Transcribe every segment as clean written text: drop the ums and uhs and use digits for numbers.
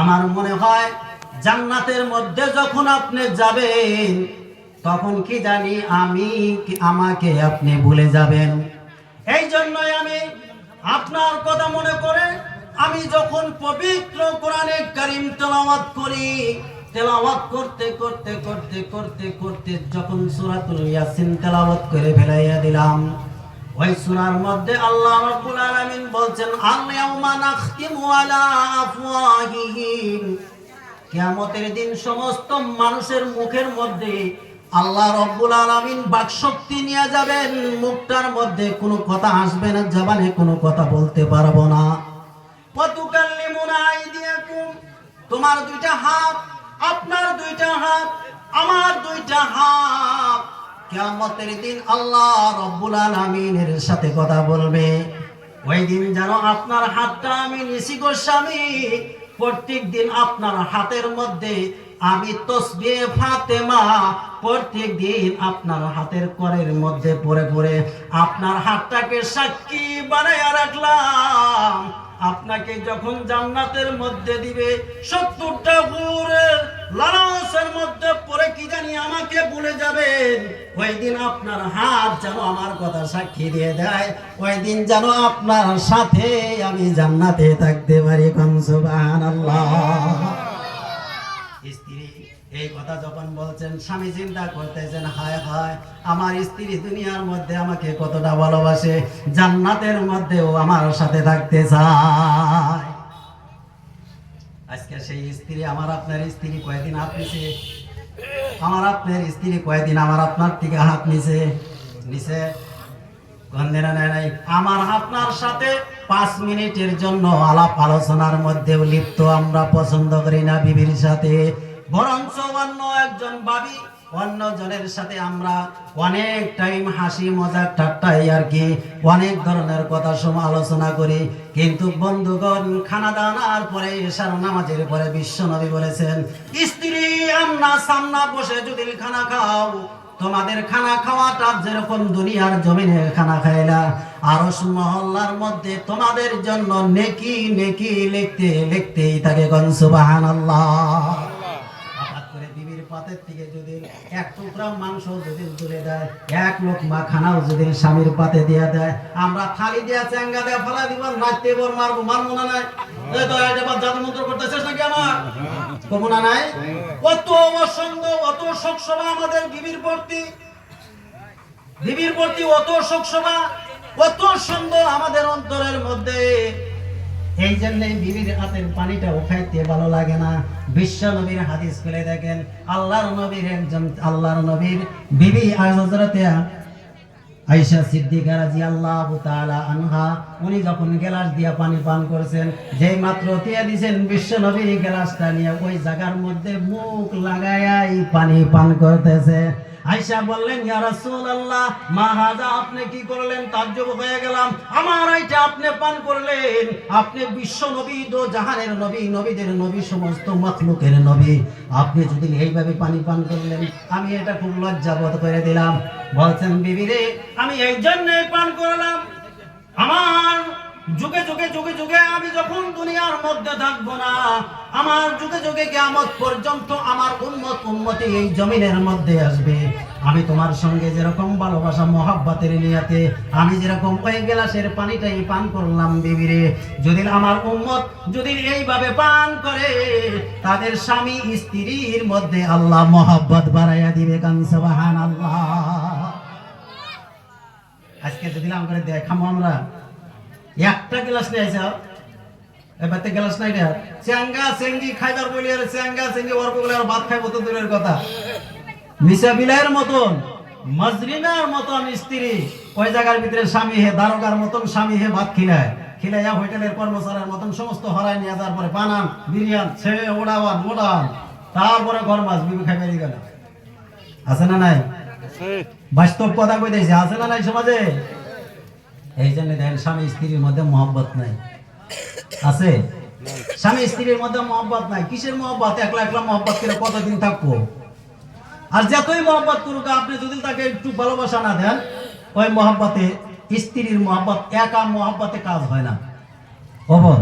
আমার মনে হয় জান্নাতের মধ্যে যখন আপনি যাবেন তখন কি জানি আমাকে আপনি ভুলে যাবেন। এই জন্যই আমি আপনার কথা মনে করে আমি যখন পবিত্র কোরআনে কারীম তেলাওয়াত করি, তেলাওয়াত করতে করতে করতে করতে করতে যখন সূরাতুল ইয়াসিন তেলাওয়াত করে ফেলাইয়া দিলাম, ওই সূরার মধ্যে আল্লাহ রাব্বুল আলামিন বলছেন আল ইয়াউমা নাখতিমু আলা আফওয়াহিহিম, কিয়ামতের দিন সমস্ত মানুষের মুখের মধ্যে আল্লাহ রাব্বুল আলামিন বাকশক্তি নিয়ে যাবেন, মুখটার মধ্যে কোনো কথা আসবে না, জবানে কোনো কথা বলতে পারবো না। ওয়াতুকাল্লিমুনা আইদিয়াকুম, তোমার দুইটা হাত, আপনার দুইটা হাত, আমার দুইটা হাত কিয়ামতের দিন আল্লাহ রাব্বুল আলামিনের সাথে কথা বলবে। ওই দিন যেন আপনার হাতটা আমি নিছি গো স্বামী, প্রত্যেক দিন আপনার হাতের মধ্যে আমি তাসবিহ ফাতেমা প্রত্যেক দিন আপনার হাতের করের মধ্যে পড়ে পড়ে আপনার হাতটাকে সাক্ষী বানায়া রাখলাম। আপনাকে যখন জান্নাতের মধ্যে দিবে 70টা হুরের লালসের মধ্যে পড়ে কি জানি আমাকে ভুলে যাবেন, ওই দিন আপনার হাত যেন আমার কথা সাক্ষী দিয়ে দেয়, ওই দিন যেন আপনার সাথে আমি জান্নাতে থাকতে পারি। কোন সুবহানাল্লাহ। স্ত্রী এই কথা যখন বলছেন, স্বামী চিন্তা করতেছেন হায় হায় আমার স্ত্রী দুনিয়ার মধ্যে আমাকে কতটা ভালোবাসে, জান্নাতের মধ্যেও আমার সাথে থাকতে চায়। আজকে সেই স্ত্রী আমার আপনার স্ত্রী কয়দিন হাত নিছে, আমার আপনার স্ত্রী কয়দিন আমার আপনার থেকে হাত নিছে, নিছে গন্ধেরা নেয় নাই। আমার আপনার সাথে 5 মিনিটের জন্য আলাপ আলোচনার মধ্যেও লিপ্ত আমরা পছন্দ করি না বিবির সাথে, বরঞ্চ অন্য একজন ভাবি অন্য জনের সাথে আমরা অনেক টাইম হাসি মজাক ঠাট্টাই আর কি অনেক ধরনের কথা আলোচনা করি। কিন্তু বন্ধুগণ, খানা দাওয়ার পরে এশার নামাজের পরে বিশ্বনবী বলেছেন, স্ত্রী আমনা সামনা বসে যদি খানা খাও, তোমাদের খানা খাওয়াটা যেরকম দুনিয়ার জমিনে খানা খাইলা, আরশ মহল্লার মধ্যে তোমাদের জন্য নেকি নেকি লিখতে লিখতেই থাকে। কোন সুবহানাল্লাহ। হঠাৎ করে বিবির পাতের থেকে যদি এক টুকরা মাংস যদি তুলে দেয়, এক লোকমা খানাও যদি স্বামীর পাতে দিয়ে দেয়, আমরা থালি দিয়া চেঙ্গা দিয়া ফেলা দিব, নাচতে বল মারবো, মারবো না নাই? এই তো এটা বাদ জাদু মন্ত্র করতেছিস নাকি আমার? কমু না নাই? কত অসন্দ, অত শোকসভা আমাদের বিবির প্রতি, বিবির প্রতি অত শোকসভা, কত সুন্দর আমাদের অন্তরের মধ্যে। এই জন্যই বিবির হাতের পানিটাও খাইতে ভালো লাগে না। বিশ্ব নবীর হাদিস খুলে দেখেন, আল্লাহর নবীর একজন, আল্লাহর নবীর বিবি হযরতে আয়েশা সিদ্দিকা রাদিয়াল্লাহু তাআলা আনহা, উনি যখন গ্লাস দিয়া পানি পান করেছেন, যেই মাত্র দিয়ে দিয়েছেন, বিশ্ব নবী গ্লাসটা নিয়ে ওই জায়গার মধ্যে মুখ লাগায়াই পানি পান করতেছে। আয়েশা বললেন, ইয়া রাসূলুল্লাহ মা হাযা, আপনি কি করলেন? তাজ্জব হয়ে গেলাম, আমার এইটা আপনি পান করলেন, আপনি বিশ্ব নবী, দো জাহানের নবী, নবীদের নবী, সমস্ত মাখলুকের নবী, আপনি যদি এইভাবে পানি পান করলেন, আমি এটা খুব লজ্জাবোধ করে দিলাম। বলছেন, বিবি রে, আমি এই জন্যই পান করলাম, আমার যুগে যুগে যুগে যুগে আমি যখন দুনিয়ার মধ্যে থাকবো না, আমার যুগে যুগে কিয়ামত পর্যন্ত আমার উম্মত উম্মতি এই জমিনের মধ্যে আসবে, আমি তোমার সঙ্গে যেরকম ভালোবাসা মহব্বতের নিয়াতে আমি যেরকম ওই গ্লাসের পানিটাই পান করলাম, বিবিরে, যদি আমার উম্মত যদি এইভাবে পান করে, তাদের স্বামী স্ত্রীর মধ্যে আল্লাহ মহব্বত বাড়াইয়া দিবে। কান সুবহানাল্লাহ। আজকে যদি আমরা দেখাবো, আমরা একটা গ্লাস নিয়ে আসা, এবারে গ্লাস নাই না, চেঙ্গা চেঙ্গি খাইবার বলি, আর চেঙ্গা চেঙ্গি অর্প বলে আর ভাত খাইবো তো দূরের কথা, মিশা বিলাইয়ের মতন, মজরিনার মতন স্ত্রী, ওই জায়গার ভিতরে স্বামী হে দারোগার মতন স্বামী হে ভাত খিলায়, খিলাইয়া হোটেলের কর্মচারীর মতন সমস্ত হরাই নিয়ে যাওয়ার পরে পানান বিরিয়ান ছেড়ে ওড়াবান মোড়ান, তারপরে ঘর মাছ বিবি খাই বেরিয়ে গেল। আছে না নাই? বাস্তব কথা কই দিয়েছে, আছে না নাই সমাজে? এই জন্য দেখেন, স্বামী স্ত্রীর মধ্যে মহব্বত নাই। আছে? স্বামী স্ত্রীর মধ্যে মহব্বত নাই। কিসের মহব্বত? একলা একলা মহব্বত করে কতদিন থাকবো? আর যতই মহব্বত করুক, আপনি যদি তাকে একটু ভালোবাসা না দেন, ওই মহব্বতে, স্ত্রীর মহব্বত, একা মহব্বতে কাজ হয় না। খবর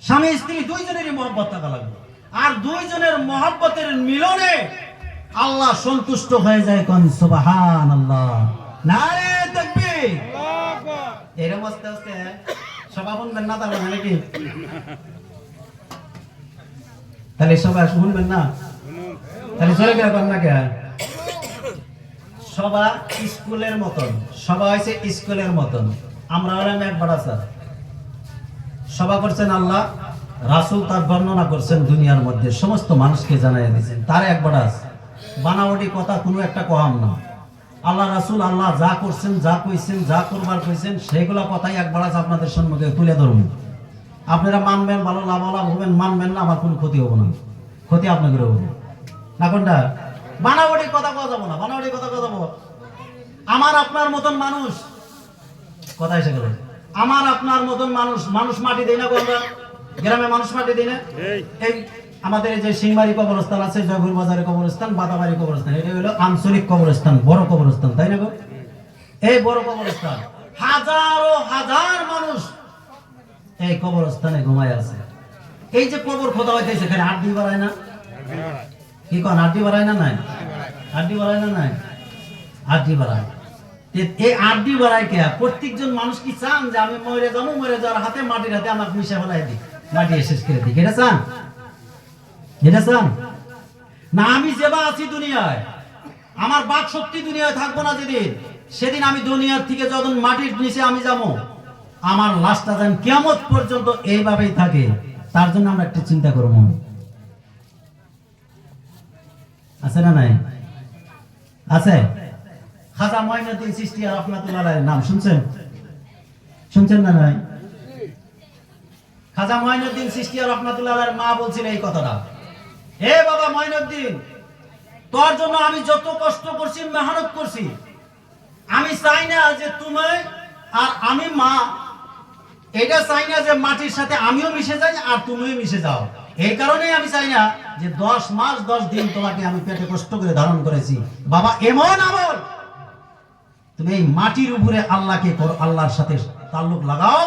স্বামী স্ত্রী দুইজনেরই মহব্বত থাকা লাগবে, আর দুইজনের মহব্বতের মিলনে আল্লাহ সন্তুষ্ট হয়ে যায়। কোন সুবহানাল্লাহ, নারে তাকবীর। এরকম আস্তে আস্তে সবাই শুনবেন না, তার মানে নাকি? তাহলে সবাই শুনবেন না, তাহলে চলে গেল না কে? সবাই স্কুলের মতন, সবাই হয়েছে স্কুলের মতন। আমরা হলাম একবার আছে সভা করছেন আল্লাহ, রাসূল তার বর্ণনা করছেন, দুনিয়ার মধ্যে সমস্ত মানুষকে জানাই দিয়েছেন, তার একবার আছে। বানাওয়াটি কথা কোনো একটা কম না। আল্লাহ রাসূল আল্লাহ যা করছেন, যা কইছেন, যা করবার কইছেন, সেগুলো কথাই একবার আছে আপনাদের সম্মুখে তুলে ধরুন। আপনারা মানবেন, ভালো লাভ হবেন, মানবেন না, আমার কোনো ক্ষতি হবো না, ক্ষতি আপনাদের হবে না। কোনটা বানাওয়াটি কথা কওয়া যাবো না, বানাওয়াটি কথা কওয়া যাবো। আমার আপনার মতন মানুষ, কথা এসে গেল, আমার আপনার মতন মানুষ, মানুষ মাটি দেয় না, আমরা গ্রামে মানুষ মাটি দেয় না। এই আমাদের যে সিংবাড়ি কবরস্থান আছে, জয়পুর বাজারে কবরস্থান, বাতাবাড়ি কবরস্থান, এটা হলো আঞ্চলিক কবরস্থান, বড় কবরস্থান, তাই না গো? এই বড় কবরস্থান, হাজারো হাজার মানুষ এই কবরস্থানে ঘুমায় আছে। এই যে কবর খোদা হইতেছে, এখানে আড্ডি বাড়ায় না? কি কন, আড্ডি বাড়ায় না? নাই আড্ডি বাড়ায় না? নাই আড্ডি বাড়ায়। এই আড্ডি বাড়ায় কে? প্রত্যেকজন মানুষ কি চান যে আমি মরে যাবো, মরে যাওয়ার হাতে মাটির হাতে আমার মিশে ফেলাই দিই, মাটি শেষ করে দিই? এটা চান? এটা চান না? আমি যেবা আছি দুনিয়ায়, আমার বাক শক্তি দুনিয়ায় থাকবো না যেদিন, সেদিন আমি দুনিয়ার থেকে যখন মাটির নিচে আমি যাবো, আমার লাশটা যেন কিয়ামত পর্যন্ত এইভাবেই থাকে, তার জন্য আমরা একটু চিন্তা করবো। আছে না নাই? আছে। খাজা মঈনুদ্দিন চিশতি রাহমাতুল্লাহ আলাইহির নাম শুনছেন? শুনছেন না? নাই? খাজা মঈনুদ্দিন চিশতি রাহমাতুল্লাহ আলাইহির মা বলছিল এই কথাটা, হে বাবা মঈনুদ্দিন, তোর জন্য আমি যত কষ্ট করছি, মেহনত করছি, আমি চাই না যে তুমি আর আমি মা, এটা চাই না যে মাটির সাথে আমিও মিশে যাই আর তুমিও মিশে যাও। এই কারণেই আমি চাই না যে 10 মাস 10 দিন তোমাকে আমি পেটে কষ্ট করে ধারণ করেছি। বাবা এমন আমল, তুমি এই মাটির উপরে আল্লাহকে আল্লাহর সাথে তাল্লুক লাগাও,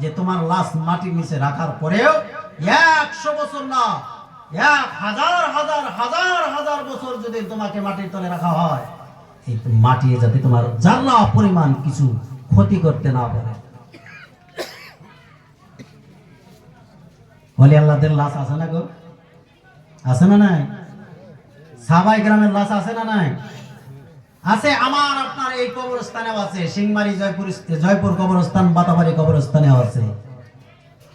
যে তোমার লাশ মাটির নিচে রাখার পরেও 100 বছর না, 1000 বছর যদি তোমাকে মাটির তলে রাখা হয়, এই মাটি যাতে তোমার জাররা পরিমাণ কিছু ক্ষতি করতে না পারে। বলি আল্লাহদের লাশ আছে না গো? আছে না নাই? সাহাবায়ে কেরামের লাশ আছে না নাই? আছে। আমার আপনার এই কবরস্থানেও আছে, সিংমারি জয়পুর কবরস্থান, বাতাবাড়ি কবরস্থানেও আছে।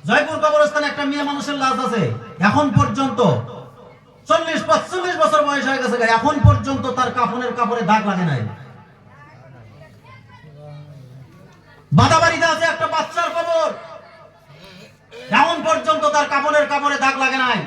জয়পুর কবরস্থানে একটা মেয়ে মানুষের লাশ আছে, এখন পর্যন্ত 40-45 বছর বয়স হয়ে গেছে, এখন পর্যন্ত তার কাফনের কাপড়ে দাগ লাগে নাই। বাতাবাড়িতে আছে একটা বাচ্চার কবর, এখন পর্যন্ত তার কাপড়ের কাপড়ে দাগ লাগে নাই।